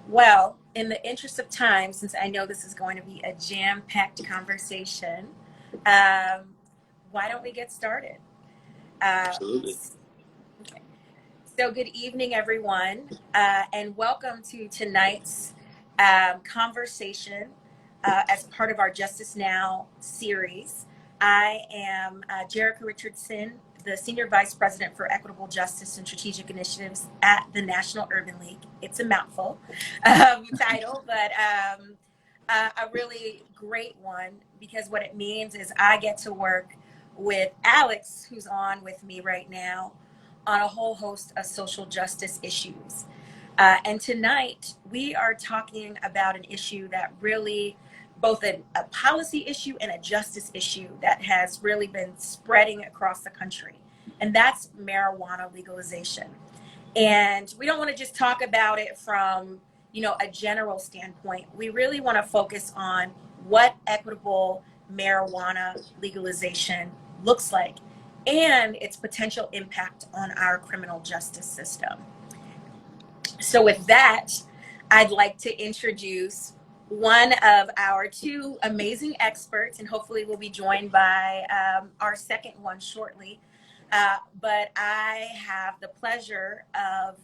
Well, in the interest of time, since I know this is going to be a jam-packed conversation, um, why don't we get started? Uh, Absolutely. okay. So, good evening, everyone, and welcome to tonight's conversation as part of our Justice Now series. I am Jerica Richardson, the Senior Vice President for Equitable Justice and Strategic Initiatives at the National Urban League. It's a mouthful title, but a really great one because what it means is I get to work with Alex, who's on with me right now, on a whole host of social justice issues. And tonight, we are talking about an issue that really, both a policy issue and a justice issue that has really been spreading across the country, and that's marijuana legalization. And we don't want to just talk about it from, a general standpoint. We really want to focus on what equitable marijuana legalization looks like and its potential impact on our criminal justice system. So, with that, I'd like to introduce one of our two amazing experts, and hopefully, we'll be joined by our second one shortly. But I have the pleasure of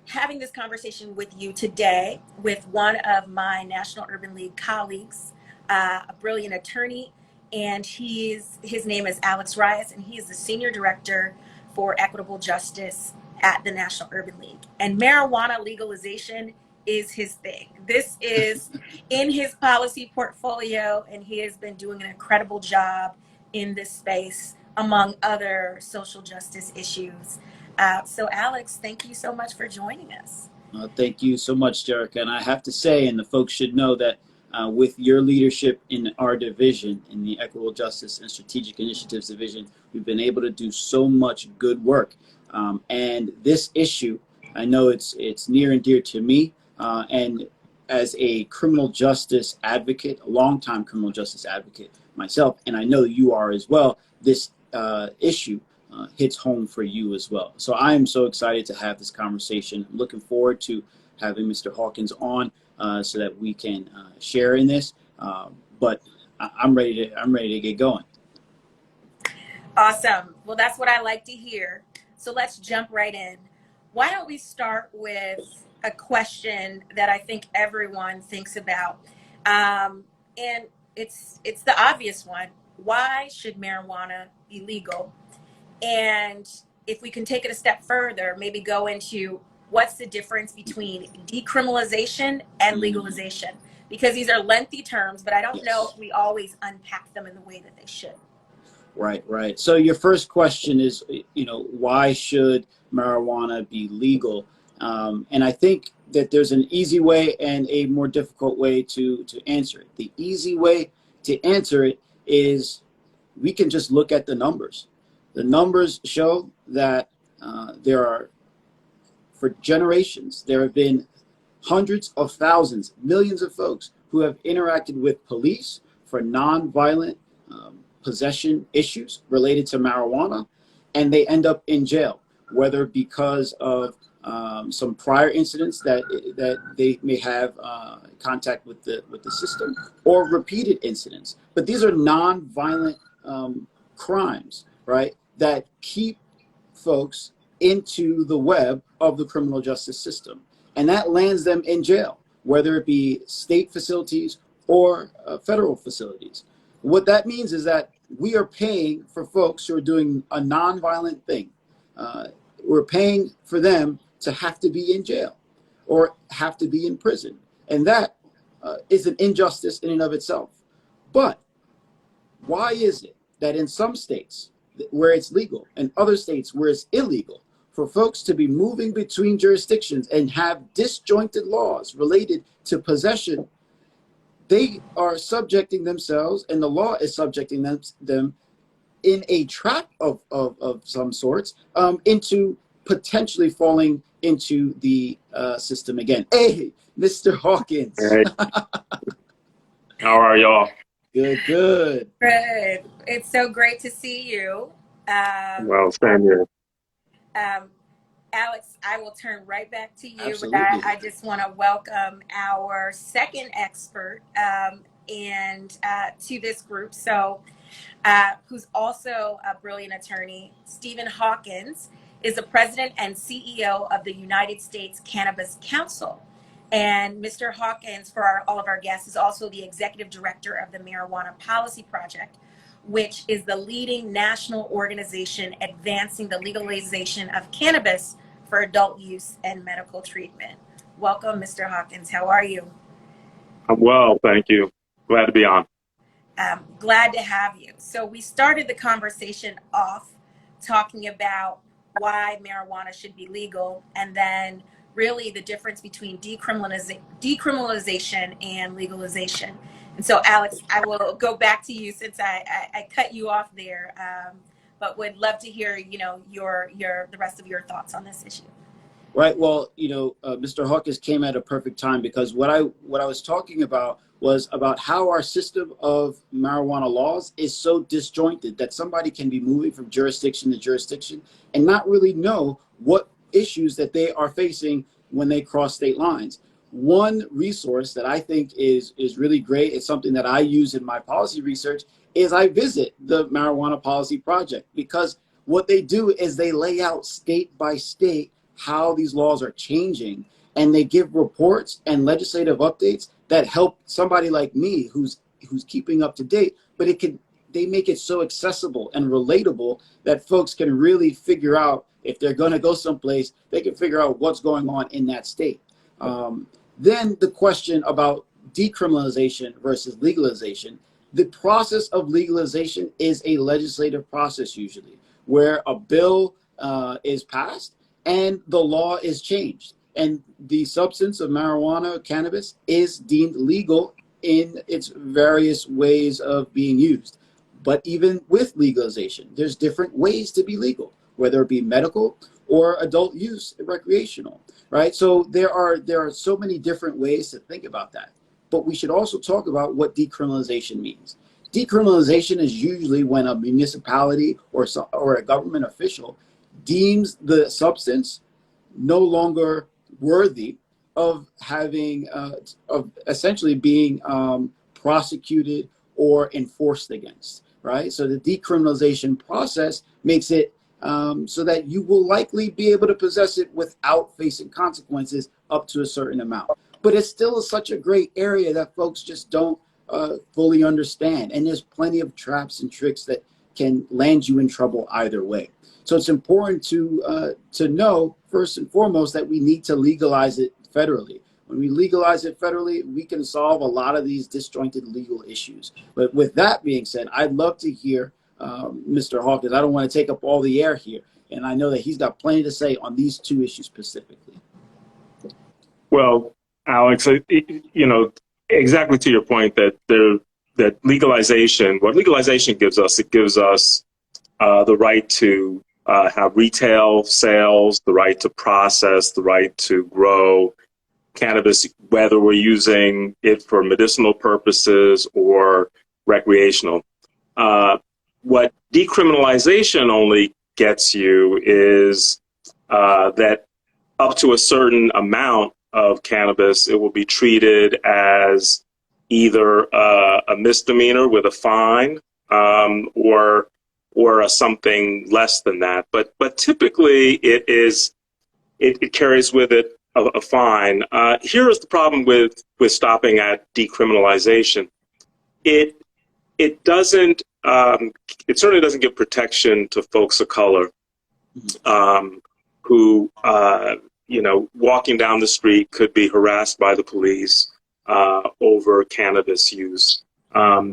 having this conversation with you today with one of my National Urban League colleagues, a brilliant attorney, and his name is Alex Reyes, and he is the Senior Director for Equitable Justice at the National Urban League. And marijuana legalization is his thing. This is in his policy portfolio, and he has been doing an incredible job in this space, among other social justice issues. So, Alex, thank you so much for joining us. Thank you so much, Jerica. And I have to say, and the folks should know that with your leadership in our division, in the Equitable Justice and Strategic Initiatives Division, we've been able to do so much good work. And this issue, I know it's near and dear to me. And as a criminal justice advocate, a longtime criminal justice advocate myself, and I know you are as well, this issue hits home for you as well. So I am so excited to have this conversation. I'm looking forward to having Mr. Hawkins on so that we can share in this. But I'm ready to get going. Awesome. Well, that's what I like to hear. So let's jump right in. Why don't we start with a question that I think everyone thinks about, and it's the obvious one: why should marijuana be legal? And if we can take it a step further, maybe go into what's the difference between decriminalization and legalization, because these are lengthy terms, but I don't know if we always unpack them in the way that they should. Right. So your first question is, why should marijuana be legal? And I think that there's an easy way and a more difficult way to answer it. The easy way to answer it is we can just look at the numbers. The numbers show that there are, for generations, there have been hundreds of thousands, millions of folks who have interacted with police for nonviolent possession issues related to marijuana, and they end up in jail, whether because of some prior incidents that they may have contact with the system, or repeated incidents. But these are nonviolent crimes, right, that keep folks into the web of the criminal justice system. And that lands them in jail, whether it be state facilities or federal facilities. What that means is that we are paying for folks who are doing a nonviolent thing. We're paying for them to have to be in jail or have to be in prison. And that is an injustice in and of itself. But why is it that in some states where it's legal and other states where it's illegal for folks to be moving between jurisdictions and have disjointed laws related to possession, they are subjecting themselves, and the law is subjecting them in a trap of some sorts, into potentially falling into the system again. Hey, Mr. Hawkins. Hey. How are y'all? Good. Good. It's so great to see you. Well, same here. Alex, I will turn right back to you, but Absolutely. I just want to welcome our second expert to this group. So, who's also a brilliant attorney, Stephen Hawkins, is the president and CEO of the United States Cannabis Council. And Mr. Hawkins, for all of our guests, is also the executive director of the Marijuana Policy Project, which is the leading national organization advancing the legalization of cannabis for adult use and medical treatment. Welcome, Mr. Hawkins. How are you? I'm well, thank you. Glad to be on. Glad to have you. So we started the conversation off talking about why marijuana should be legal, and then really the difference between decriminalization and legalization. And so, Alex, I will go back to you since I cut you off there, but would love to hear the rest of your thoughts on this issue. Right. Well, Mr. Hawkins came at a perfect time, because what I was talking about was about how our system of marijuana laws is so disjointed that somebody can be moving from jurisdiction to jurisdiction and not really know what issues that they are facing when they cross state lines. One resource that I think is really great, it's something that I use in my policy research, is I visit the Marijuana Policy Project, because what they do is they lay out state by state how these laws are changing, and they give reports and legislative updates that help somebody like me who's keeping up to date, but they make it so accessible and relatable that folks can really figure out, if they're going to go someplace, they can figure out what's going on in that state. Then the question about decriminalization versus legalization. The process of legalization is a legislative process, usually, where a bill is passed and the law is changed, and the substance of marijuana, cannabis, is deemed legal in its various ways of being used. But even with legalization, there's different ways to be legal, whether it be medical or adult use, recreational, right? So there are so many different ways to think about that. But we should also talk about what decriminalization means. Decriminalization is usually when a municipality or a government official deems the substance no longer worthy of having of essentially being prosecuted or enforced against, right? So the decriminalization process makes it so that you will likely be able to possess it without facing consequences up to a certain amount. But it's still such a great area that folks just don't fully understand, and there's plenty of traps and tricks that can land you in trouble either way. So it's important to know, first and foremost, that we need to legalize it federally. When we legalize it federally, we can solve a lot of these disjointed legal issues. But with that being said, I'd love to hear Mr. Hawkins. I don't want to take up all the air here, and I know that he's got plenty to say on these two issues specifically. Well, Alex, exactly to your point that legalization, what legalization gives us, it gives us the right to have retail sales, the right to process, the right to grow cannabis, whether we're using it for medicinal purposes or recreational. What decriminalization only gets you is that up to a certain amount of cannabis, it will be treated as either a misdemeanor with a fine or something less than that. But typically it carries with it a fine. Here is the problem with stopping at decriminalization. It doesn't. It certainly doesn't give protection to folks of color who, walking down the street could be harassed by the police over cannabis use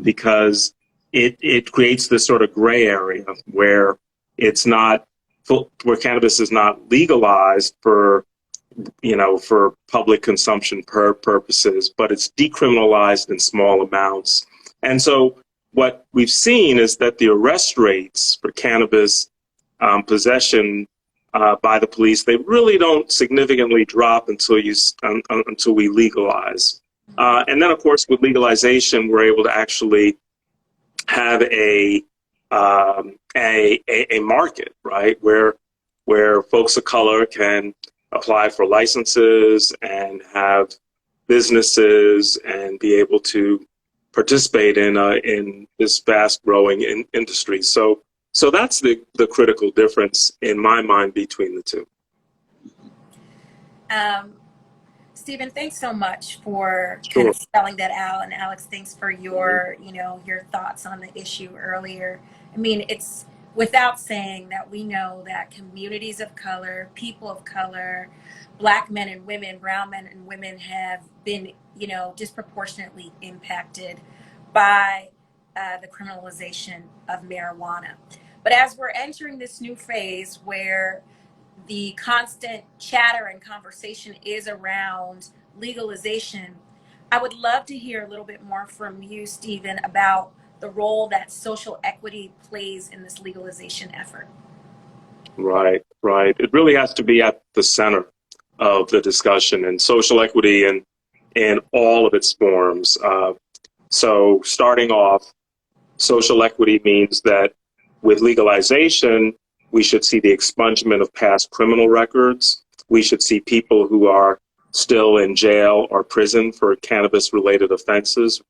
because it creates this sort of gray area where where cannabis is not legalized for public consumption purposes, but it's decriminalized in small amounts. And so what we've seen is that the arrest rates for cannabis possession by the police, they really don't significantly drop until we legalize. And then, of course, with legalization, we're able to actually have a market, right, where where folks of color can apply for licenses and have businesses and be able to participate in this fast growing industry. So that's the critical difference in my mind between the two. Stephen, thanks so much for Sure. kind of spelling that out. And Alex, thanks for your, your thoughts on the issue earlier. I mean, it's without saying that we know that communities of color, people of color, Black men and women, brown men and women have been, disproportionately impacted by the criminalization of marijuana. But as we're entering this new phase where the constant chatter and conversation is around legalization, I would love to hear a little bit more from you, Stephen, about the role that social equity plays in this legalization effort. Right. It really has to be at the center of the discussion, and social equity in all of its forms. So starting off, social equity means that with legalization, we should see the expungement of past criminal records. We should see people who are still in jail or prison for cannabis-related offenses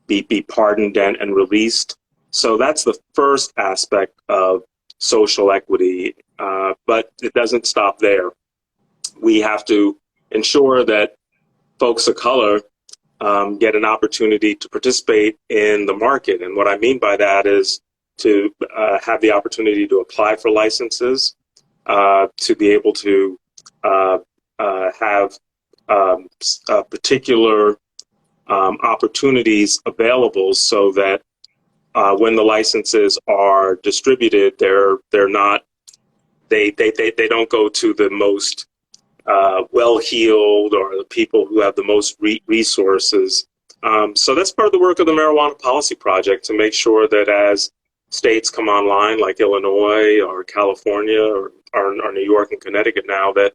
be pardoned and released. So that's the first aspect of social equity, but it doesn't stop there. We have to ensure that folks of color get an opportunity to participate in the market. And what I mean by that is to have the opportunity to apply for licenses, to be able to have particular opportunities available so that when the licenses are distributed, they don't go to the most well-heeled or the people who have the most resources. So that's part of the work of the Marijuana Policy Project, to make sure that as states come online, like Illinois or California or New York and Connecticut now, that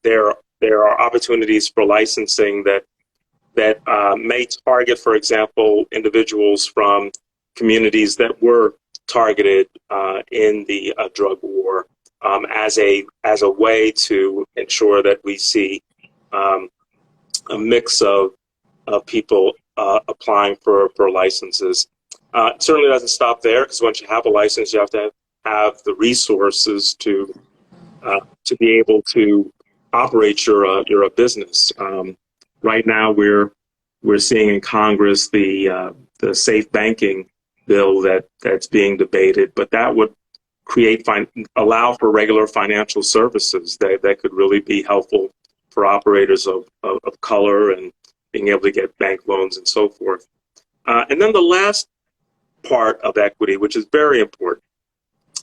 there are opportunities for licensing that may target, for example, individuals from communities that were targeted in the drug war, as a way to ensure that we see a mix of people applying for licenses. It certainly doesn't stop there, because once you have a license, you have to have the resources to be able to operate your business. Right now, we're seeing in Congress the safe banking bill that's being debated, but that would allow for regular financial services that could really be helpful for operators of color and being able to get bank loans and so forth. And then the last part of equity, which is very important,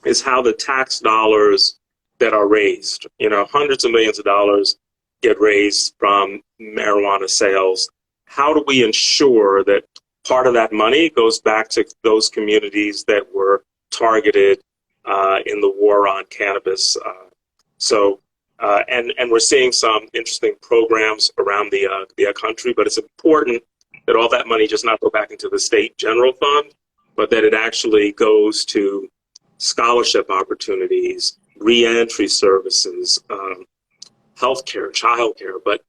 is how the tax dollars that are raised, hundreds of millions of dollars get raised from marijuana sales. How do we ensure that part of that money goes back to those communities that were targeted in the war on cannabis? And we're seeing some interesting programs around the country, but it's important that all that money just not go back into the state general fund, but that it actually goes to scholarship opportunities, reentry services, healthcare, childcare, but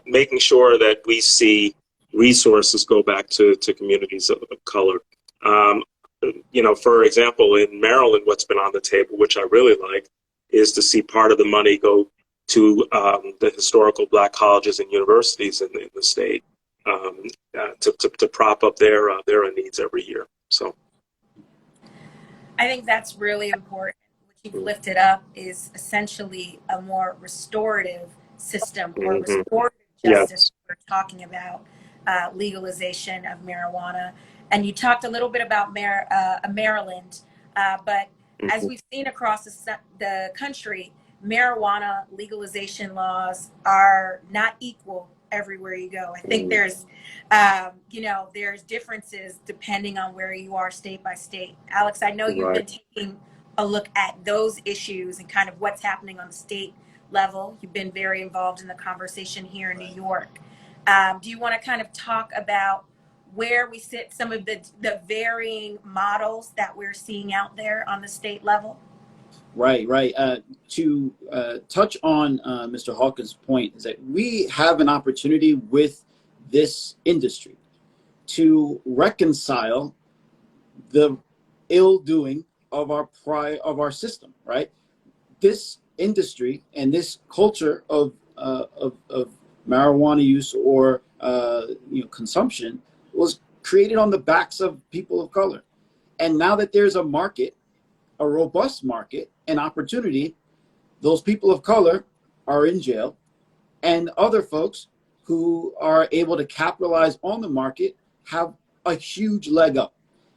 making sure that we see resources go back to communities of color. For example, in Maryland, what's been on the table, which I really like, is to see part of the money go to the historical Black colleges and universities in the state to prop up their needs every year. So I think that's really important. What you've lifted up is essentially a more restorative system or restorative justice. Yes. We're talking about legalization of marijuana. And you talked a little bit about Maryland, but as we've seen across the country, marijuana legalization laws are not equal everywhere you go. I think there's, there's differences depending on where you are state by state. Alex, I know you've been taking a look at those issues and kind of what's happening on the state level. You've been very involved in the conversation here in New York. Do you want to kind of talk about where we sit, some of the varying models that we're seeing out there on the state level? Right, right. To touch on Mr. Hawkins' point is that we have an opportunity with this industry to reconcile the ill doing of our system, right? This industry and this culture of marijuana use or consumption was created on the backs of people of color, and now that there's a market, a robust market, and opportunity, those people of color are in jail, and other folks who are able to capitalize on the market have a huge leg up.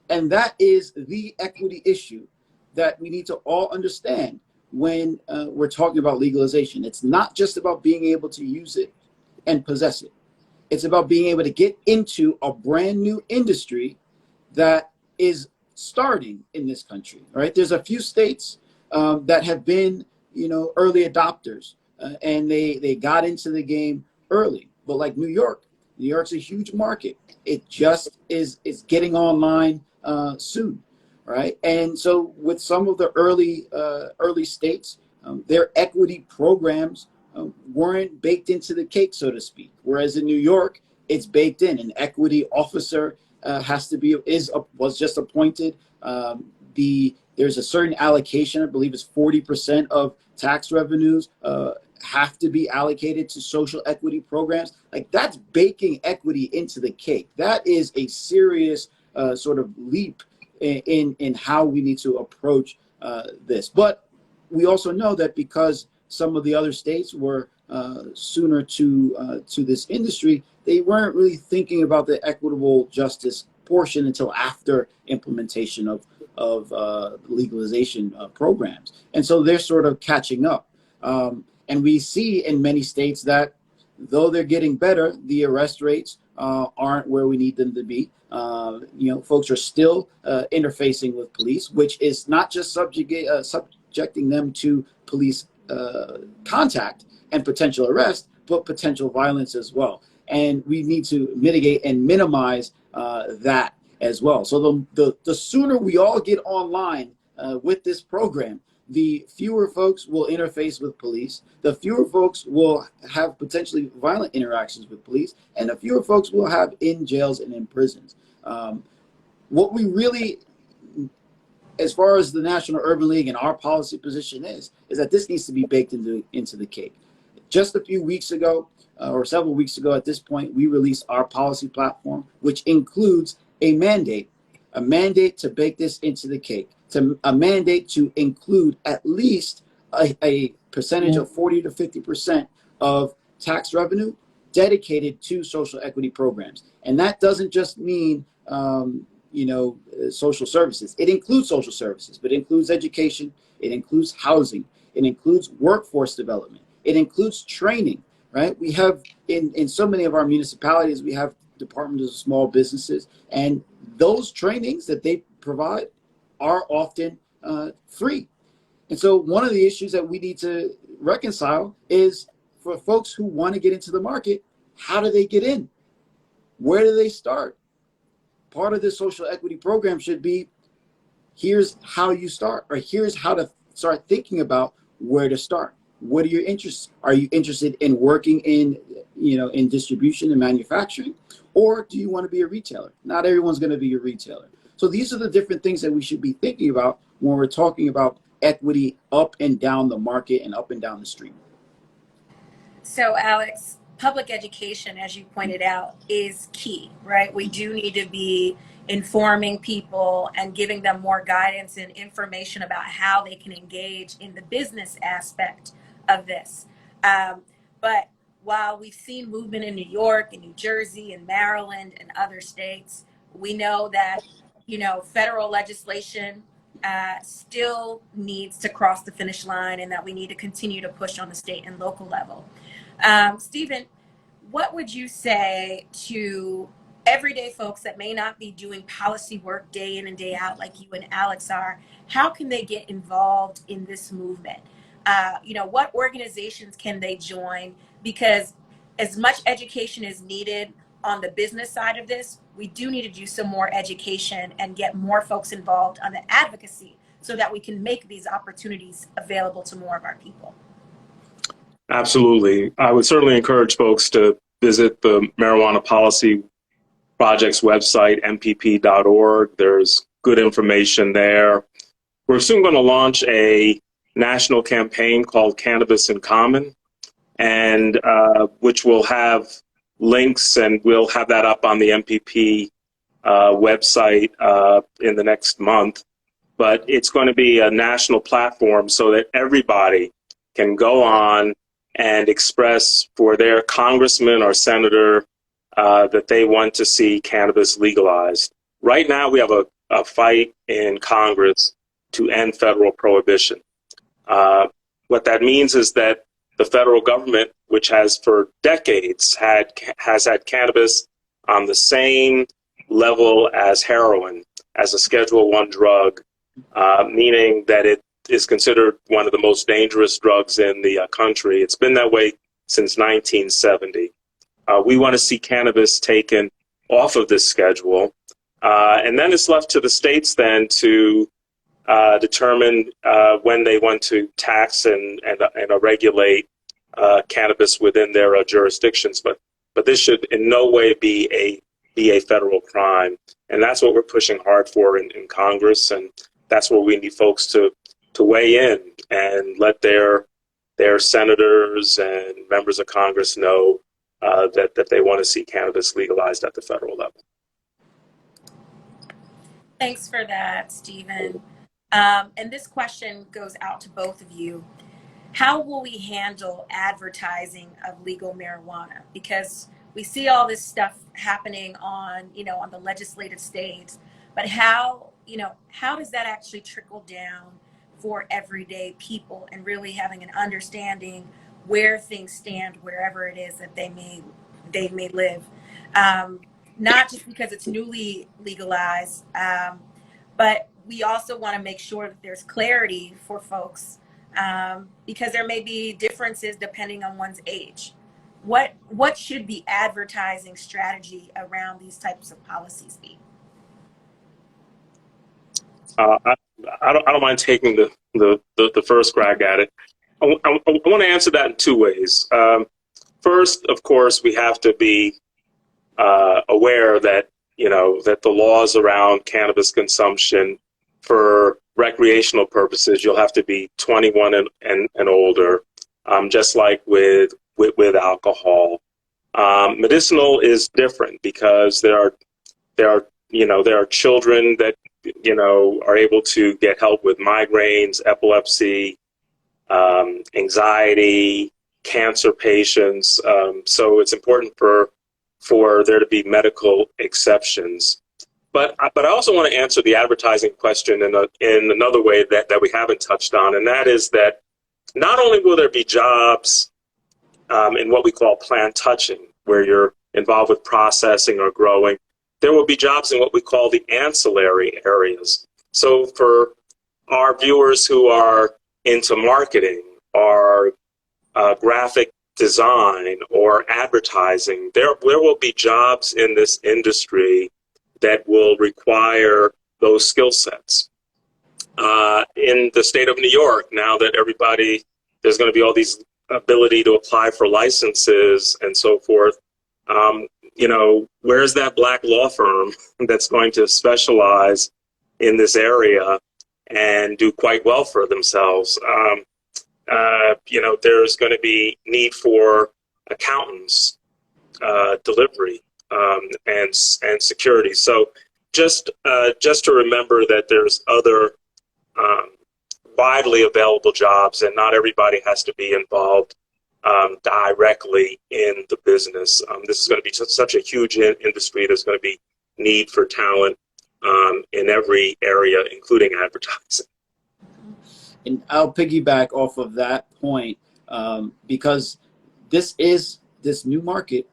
And that is the equity issue that we need to all understand when we're talking about legalization. It's not just about being able to use it and possess it. It's about being able to get into a brand new industry that is starting in this country, right? There's a few states that have been, early adopters, and they got into the game early. But like New York's a huge market. It just is getting online soon, right? And so with some of the early states, their equity programs weren't baked into the cake, so to speak. Whereas in New York, it's baked in. An equity officer was just appointed. There's a certain allocation. I believe it's 40% of tax revenues have to be allocated to social equity programs. Like, that's baking equity into the cake. That is a serious sort of leap in how we need to approach this. But we also know that because some of the other states were sooner to this industry, they weren't really thinking about the equitable justice portion until after implementation of legalization programs. And so they're sort of catching up. And we see in many states that though they're getting better, the arrest rates aren't where we need them to be. Folks are still interfacing with police, which is not just subjecting them to police contact and potential arrest, but potential violence as well. And we need to mitigate and minimize that as well. So the sooner we all get online with this program, the fewer folks will interface with police, the fewer folks will have potentially violent interactions with police, and the fewer folks will have in jails and in prisons. What we really, as far as the National Urban League and our policy position is that this needs to be baked into the cake. Just a few weeks ago, or several weeks ago at this point, we released our policy platform, which includes a mandate to bake this into the cake, a mandate to include at least a percentage of 40 to 50% of tax revenue dedicated to social equity programs. And that doesn't just mean social services. It includes social services, but it includes education, it includes housing, it includes workforce development, it includes training, right? We have in so many of our municipalities, we have departments of small businesses, and those trainings that they provide are often free. And so one of the issues that we need to reconcile is for folks who want to get into the market, how do they get in? Where do they start? Part of this social equity program should be, here's how you start, or here's how to start thinking about where to start. What are your interests? Are you interested in working in distribution and manufacturing, or do you want to be a retailer? Not everyone's going to be a retailer. So these are the different things that we should be thinking about when we're talking about equity up and down the market and up and down the street. So, Alex, public education, as you pointed out, is key, right? We do need to be informing people and giving them more guidance and information about how they can engage in the business aspect of this. But while we've seen movement in New York and New Jersey and Maryland and other states, we know that, federal legislation still needs to cross the finish line, and that we need to continue to push on the state and local level. Stephen, what would you say to everyday folks that may not be doing policy work day in and day out like you and Alex are? How can they get involved in this movement? What organizations can they join? Because as much education is needed on the business side of this, we do need to do some more education and get more folks involved on the advocacy so that we can make these opportunities available to more of our people? Absolutely. I would certainly encourage folks to visit the Marijuana Policy Project's website, mpp.org. There's good information there. We're soon going to launch a national campaign called Cannabis in Common, and which will have links, and we'll have that up on the MPP website in the next month. But it's going to be a national platform so that everybody can go on and express for their congressman or senator that they want to see cannabis legalized. Right now, we have a fight in Congress to end federal prohibition. What that means is that the federal government, which has for decades has had cannabis on the same level as heroin, as a Schedule I drug, meaning that it is considered one of the most dangerous drugs in the country. It's been that way since 1970. We want to see cannabis taken off of this schedule. And then it's left to the states then to determine when they want to tax and regulate cannabis within their jurisdictions. But this should in no way be a federal crime. And that's what we're pushing hard for in Congress. And that's where we need folks to weigh in and let their senators and members of Congress know that they want to see cannabis legalized at the federal level. Thanks for that, Stephen. And this question goes out to both of you. How will we handle advertising of legal marijuana? Because we see all this stuff happening on the legislative stage, but how does that actually trickle down for everyday people and really having an understanding where things stand wherever it is that they may live? Not just because it's newly legalized, but we also want to make sure that there's clarity for folks, because there may be differences depending on one's age. What should the advertising strategy around these types of policies be? I don't mind taking the first crack at it. I want to answer that in two ways. First, of course, we have to be aware that that the laws around cannabis consumption for recreational purposes, you'll have to be 21 and older, just like with alcohol. Medicinal is different because there are children that are able to get help with migraines, epilepsy, anxiety, cancer patients. So it's important for there to be medical exceptions. But I also want to answer the advertising question in another way that we haven't touched on, and that is that not only will there be jobs in what we call plant touching, where you're involved with processing or growing, there will be jobs in what we call the ancillary areas. So for our viewers who are into marketing or graphic design or advertising, there will be jobs in this industry that will require those skill sets. In the state of New York, now that there's going to be all these ability to apply for licenses and so forth, where's that black law firm that's going to specialize in this area and do quite well for themselves? There's going to be need for accountants, delivery, and security. So just to remember that there's other widely available jobs, and not everybody has to be involved directly in the business. This is going to be such a huge industry. There's going to be need for talent in every area, including advertising. And I'll piggyback off of that point, because this new market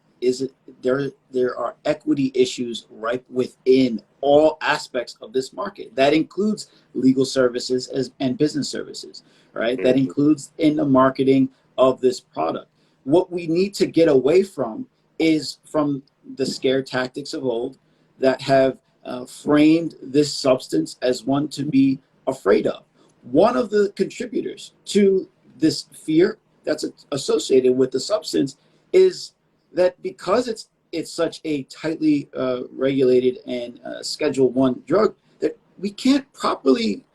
there are equity issues right within all aspects of this market. That includes legal services and business services, right? Mm-hmm. That includes in the marketing of this product. What we need to get away from is from the scare tactics of old that have framed this substance as one to be afraid of. One of the contributors to this fear that's associated with the substance is that because it's such a tightly regulated and Schedule 1 drug, that we can't properly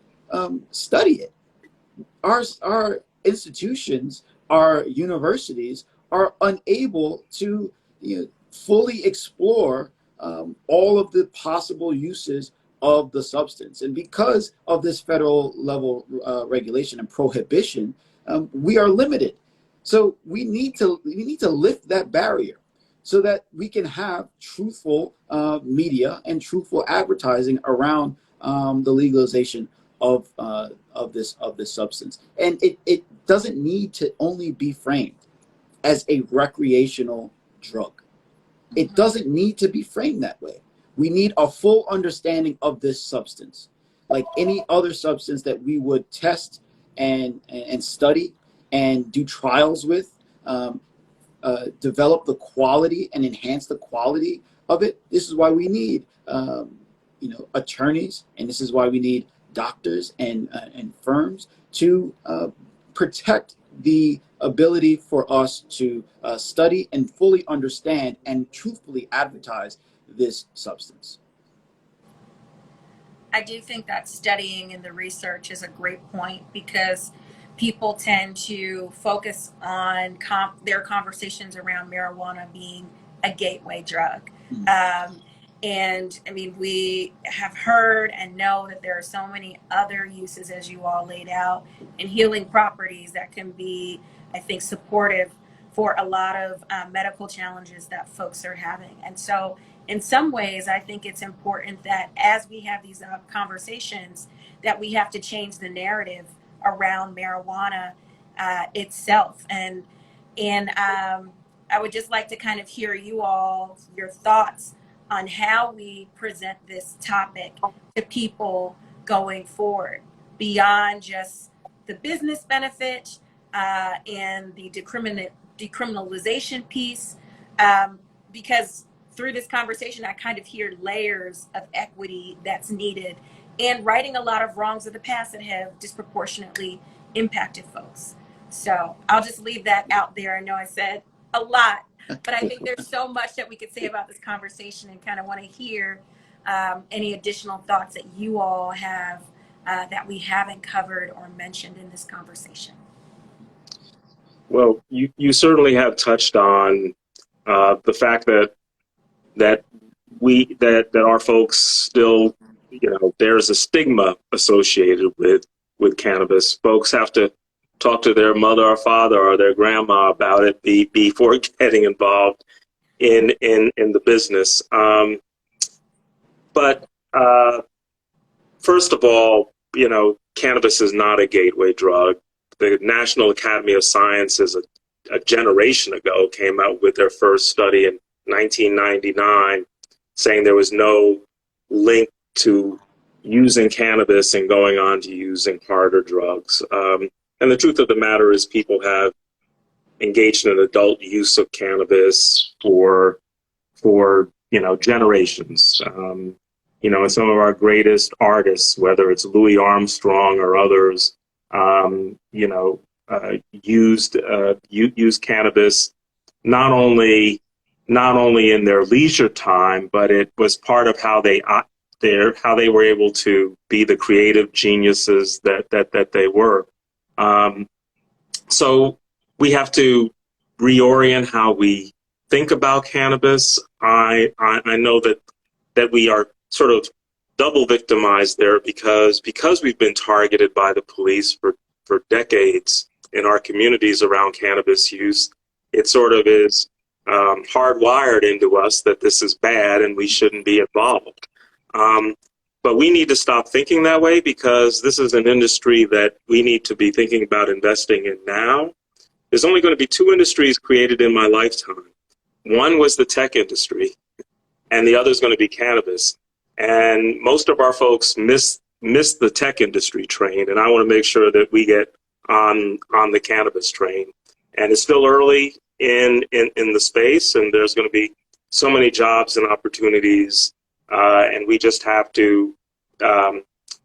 study it. Our institutions, our universities are unable to fully explore all of the possible uses of the substance. And because of this federal level regulation and prohibition, we are limited. So we need to lift that barrier so that we can have truthful media and truthful advertising around the legalization of this substance. And it doesn't need to only be framed as a recreational drug. It doesn't need to be framed that way. We need a full understanding of this substance, like any other substance that we would test and study and do trials with, develop the quality and enhance the quality of it. This is why we need attorneys, and this is why we need doctors and firms to protect the ability for us to study and fully understand and truthfully advertise this substance. I do think that studying and the research is a great point, because people tend to focus on their conversations around marijuana being a gateway drug. And I mean, we have heard and know that there are so many other uses, as you all laid out, and healing properties that can be, I think, supportive for a lot of medical challenges that folks are having. And so in some ways, I think it's important that as we have these conversations, that we have to change the narrative around marijuana itself. And I would just like to kind of hear your thoughts on how we present this topic to people going forward, beyond just the business benefit and the decriminalization piece, because through this conversation, I kind of hear layers of equity that's needed, and righting a lot of wrongs of the past that have disproportionately impacted folks. So I'll just leave that out there. I know I said a lot, but I think there's so much that we could say about this conversation, and kind of want to hear any additional thoughts that you all have that we haven't covered or mentioned in this conversation. Well, you certainly have touched on the fact that our folks still, there's a stigma associated with cannabis. Folks have to talk to their mother or father or their grandma about it before getting involved in the business. But first of all, cannabis is not a gateway drug. The National Academy of Sciences a generation ago came out with their first study in 1999, saying there was no link to using cannabis and going on to using harder drugs. And the truth of the matter is, people have engaged in adult use of cannabis for generations. And some of our greatest artists, whether it's Louis Armstrong or others, used cannabis not only in their leisure time, but it was part of how they were able to be the creative geniuses that they were. So we have to reorient how we think about cannabis. I know that we are sort of double victimized there because we've been targeted by the police for decades in our communities around cannabis use. It sort of is hardwired into us that this is bad and we shouldn't be involved. But we need to stop thinking that way, because this is an industry that we need to be thinking about investing in now. There's only going to be two industries created in my lifetime. One was the tech industry, and the other is going to be cannabis. And most of our folks miss the tech industry train, and I want to make sure that we get on the cannabis train. And it's still early in the space, and there's going to be so many jobs and opportunities, and we just have to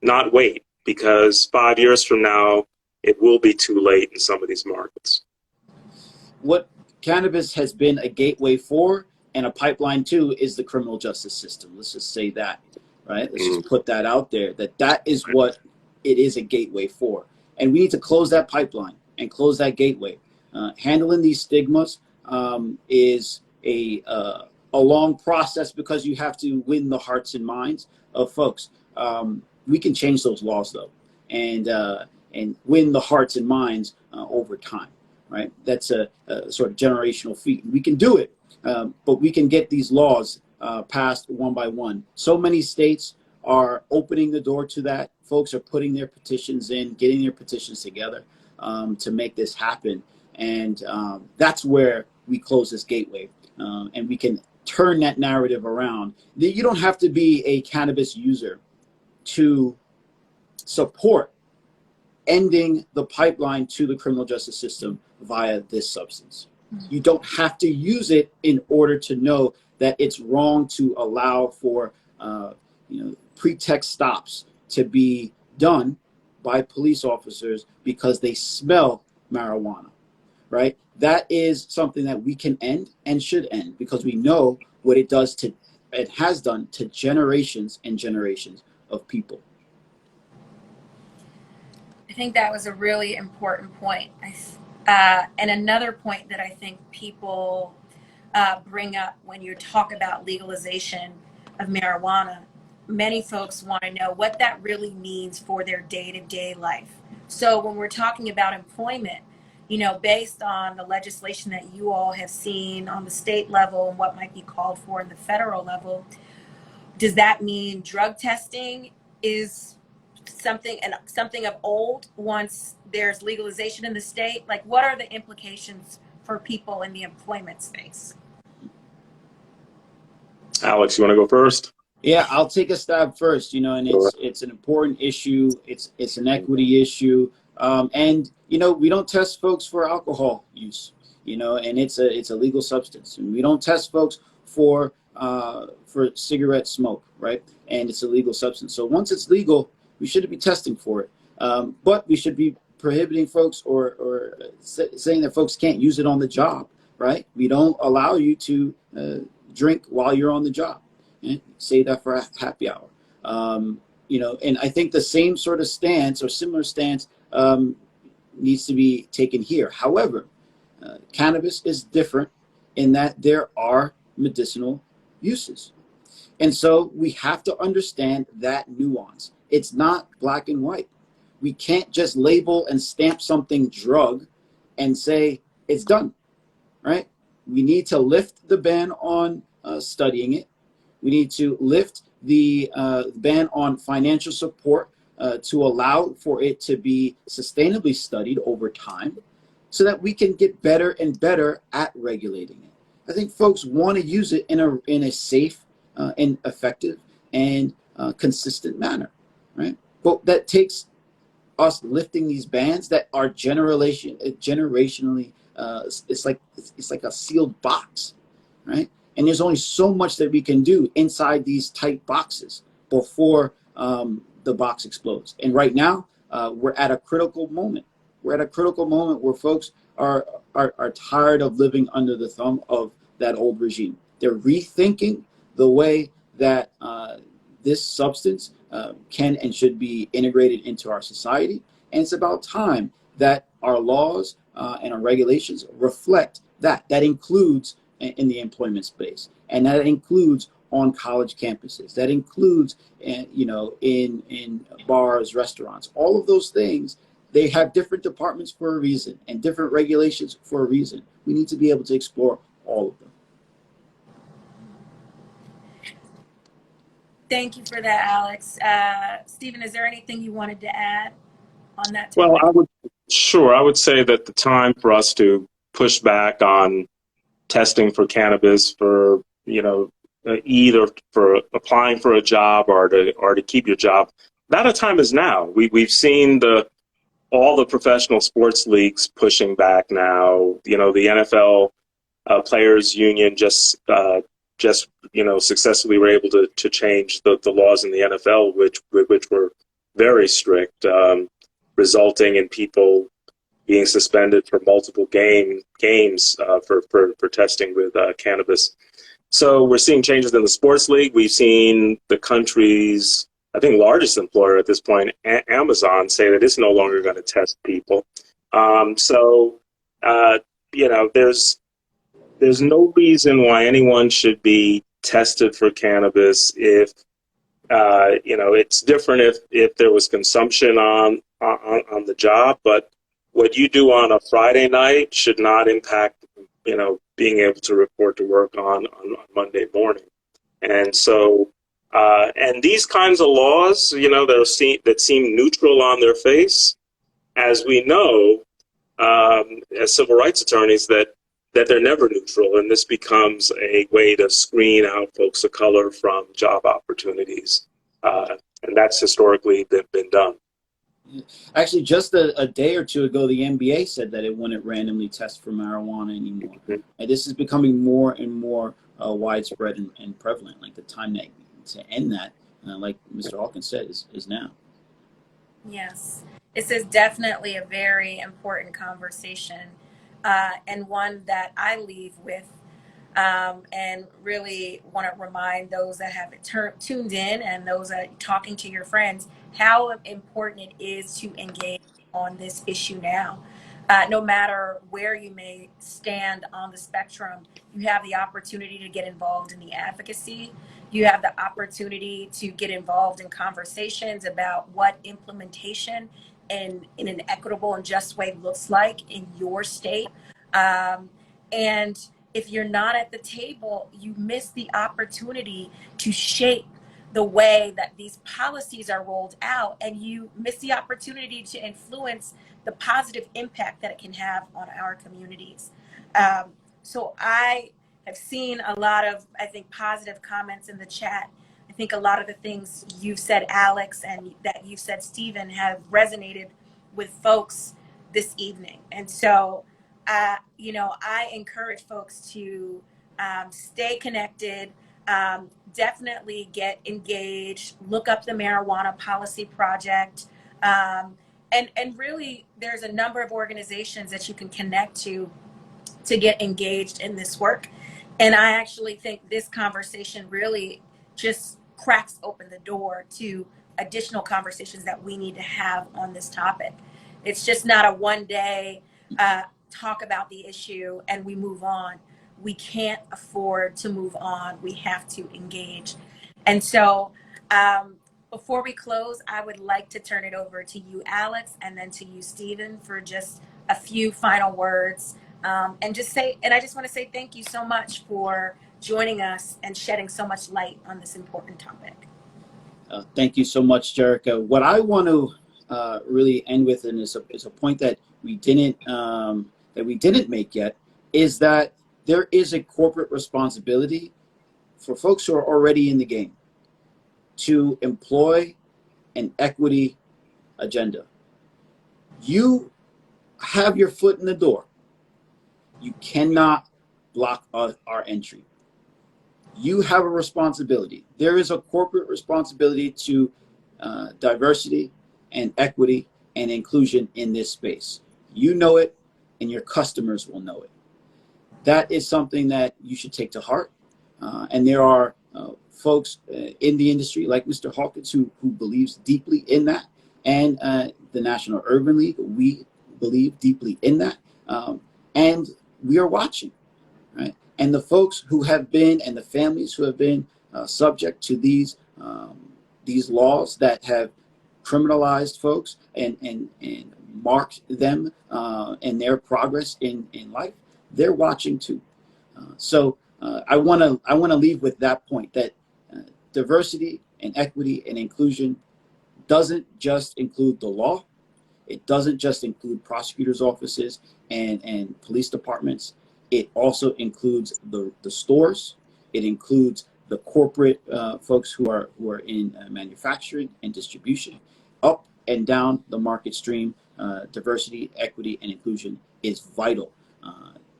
not wait. because 5 years from now, it will be too late in some of these markets. What cannabis has been a gateway for and a pipeline to is the criminal justice system. Let's just say that, right? Let's just put that out there, that is what it is a gateway for. And we need to close that pipeline and close that gateway. Handling these stigmas is a long process because you have to win the hearts and minds of folks. We can change those laws though, and win the hearts and minds over time. Right, that's a sort of generational feat. We can do it, but we can get these laws passed one by one. So many states are opening the door to that. Folks are putting their petitions in, getting their petitions together to make this happen. And that's where we close this gateway. And we can turn that narrative around. You don't have to be a cannabis user to support ending the pipeline to the criminal justice system via this substance. You don't have to use it in order to know that it's wrong to allow for pretext stops to be done by police officers because they smell marijuana, right? That is something that we can end and should end because we know what it has done to generations and generations of people. I think that was a really important point. And another point that I think people bring up when you talk about legalization of marijuana, many folks want to know what that really means for their day-to-day life. So when we're talking about employment, based on the legislation that you all have seen on the state level and what might be called for in the federal level, does that mean drug testing is something of old once there's legalization in the state? Like, what are the implications for people in the employment space? Alex, you want to go first? Yeah, I'll take a stab first. And it's an important issue. It's an equity issue, and we don't test folks for alcohol use. And it's a legal substance, and we don't test folks for cigarette smoke, right? And it's a legal substance. So once it's legal, we shouldn't be testing for it, but we should be prohibiting folks or saying that folks can't use it on the job, right? We don't allow you to drink while you're on the job. Say that for a happy hour. And I think the same sort of stance or similar stance needs to be taken here. However, cannabis is different in that there are medicinal uses. And so we have to understand that nuance. It's not black and white. We can't just label and stamp something drug and say it's done, right? We need to lift the ban on studying it. We need to lift the ban on financial support to allow for it to be sustainably studied over time so that we can get better and better at regulating it. I think folks want to use it in a safe and effective and consistent manner, right? But that takes us lifting these bans that are generationally, it's like a sealed box, right? And there's only so much that we can do inside these tight boxes before the box explodes. And right now, we're at a critical moment. We're at a critical moment where folks are tired of living under the thumb of that old regime. They're rethinking the way that this substance can and should be integrated into our society. And it's about time that our laws and our regulations reflect that. That includes in the employment space, and that includes on college campuses. That includes, in bars, restaurants. All of those things, they have different departments for a reason and different regulations for a reason. We need to be able to explore all of them. Thank you for that, Alex. Stephen, is there anything you wanted to add on that topic? Well, I would say that the time for us to push back on testing for cannabis for, either for applying for a job or to keep your job, that time is now. We've seen all the professional sports leagues pushing back now. The NFL players union just successfully were able to change the laws in the NFL, which were very strict, resulting in people being suspended for multiple games for testing with cannabis. So we're seeing changes in the sports league. We've seen the country's, I think, largest employer at this point, Amazon, say that it's no longer going to test people. So there's no reason why anyone should be tested for cannabis if it's different if there was consumption on the job, but what you do on a Friday night should not impact, being able to report to work on Monday morning. And so, and these kinds of laws, that seem neutral on their face, as we know, as civil rights attorneys, that they're never neutral, and this becomes a way to screen out folks of color from job opportunities, and that's historically been done. Actually, just a day or two ago, the NBA said that it wouldn't randomly test for marijuana anymore. Mm-hmm. And this is becoming more and more widespread and prevalent. Like the time to end that, like Mr. Hawkins said, is now. Yes, this is definitely a very important conversation, and one that I leave with, and really want to remind those that have tuned in and those that are talking to your friends how important it is to engage on this issue now. No matter where you may stand on the spectrum, you have the opportunity to get involved in the advocacy. You have the opportunity to get involved in conversations about what implementation in an equitable and just way looks like in your state. And if you're not at the table, you miss the opportunity to shape the way that these policies are rolled out, and you miss the opportunity to influence the positive impact that it can have on our communities. So I have seen a lot of, I think, positive comments in the chat. I think a lot of the things you've said, Alex, and that you've said, Stephen, have resonated with folks this evening. And so, I encourage folks to stay connected, definitely get engaged, look up the Marijuana Policy Project, and really there's a number of organizations that you can connect to get engaged in this work. And I actually think this conversation really just cracks open the door to additional conversations that we need to have on this topic. It's just not a one day talk about the issue and we move on. We can't afford to move on. We have to engage. And so before we close, I would like to turn it over to you, Alex, and then to you, Stephen, for just a few final words. And I just want to say thank you so much for joining us and shedding so much light on this important topic. Thank you so much, Jerica. What I want to really end with, and is a point that we didn't make yet, is that there is a corporate responsibility for folks who are already in the game to employ an equity agenda. You have your foot in the door. You cannot block our entry. You have a responsibility. There is a corporate responsibility to diversity and equity and inclusion in this space. You know it, and your customers will know it. That is something that you should take to heart. And there are folks in the industry like Mr. Hawkins who believes deeply in that. And the National Urban League, we believe deeply in that. And we are watching, right? And the folks who have been, and the families who have been subject to these laws that have criminalized folks and marked them and their progress in life, they're watching too. So I want to leave with that point, that diversity and equity and inclusion doesn't just include the law. It doesn't just include prosecutors' offices and police departments. It also includes the stores. It includes the corporate folks who are in manufacturing and distribution. Up and down the market stream, diversity, equity, and inclusion is vital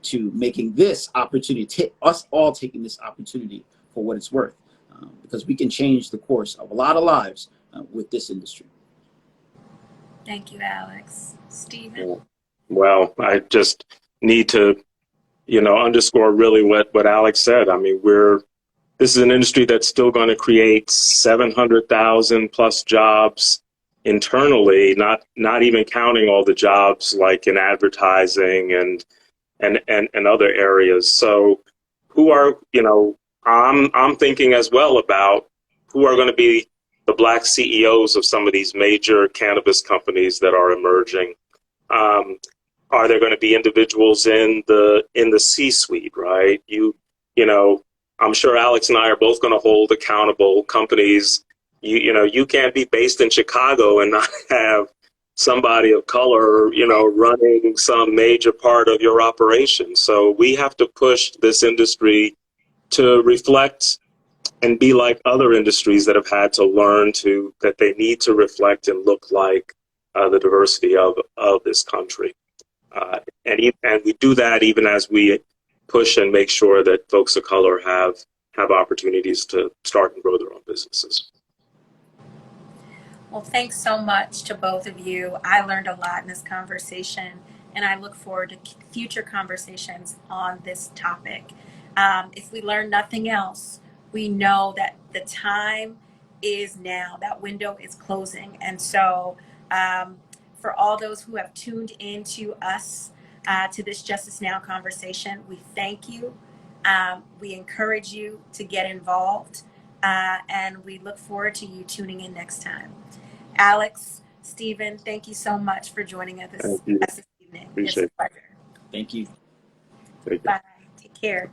to making this opportunity, us all taking this opportunity for what it's worth, because we can change the course of a lot of lives with this industry. Thank you, Alex. Stephen? Well, I just need to, underscore really what Alex said. I mean, this is an industry that's still going to create 700,000 plus jobs internally, not even counting all the jobs like in advertising and other areas. So I'm thinking as well about who are going to be the Black CEOs of some of these major cannabis companies that are emerging. Are there going to be individuals in the C-suite, right? I'm sure Alex and I are both going to hold accountable companies. You can't be based in Chicago and not have somebody of color, running some major part of your operation. So we have to push this industry to reflect and be like other industries that have had to learn that they need to reflect and look like the diversity of this country. And we do that even as we push and make sure that folks of color have opportunities to start and grow their own businesses. Well, thanks so much to both of you. I learned a lot in this conversation, and I look forward to future conversations on this topic. If we learn nothing else, we know that the time is now. That window is closing. And so for all those who have tuned into us, to this Justice Now conversation, we thank you. We encourage you to get involved, and we look forward to you tuning in next time. Alex, Stephen, thank you so much for joining us this evening. Appreciate It's a pleasure. Thank you. it. Bye. Take care.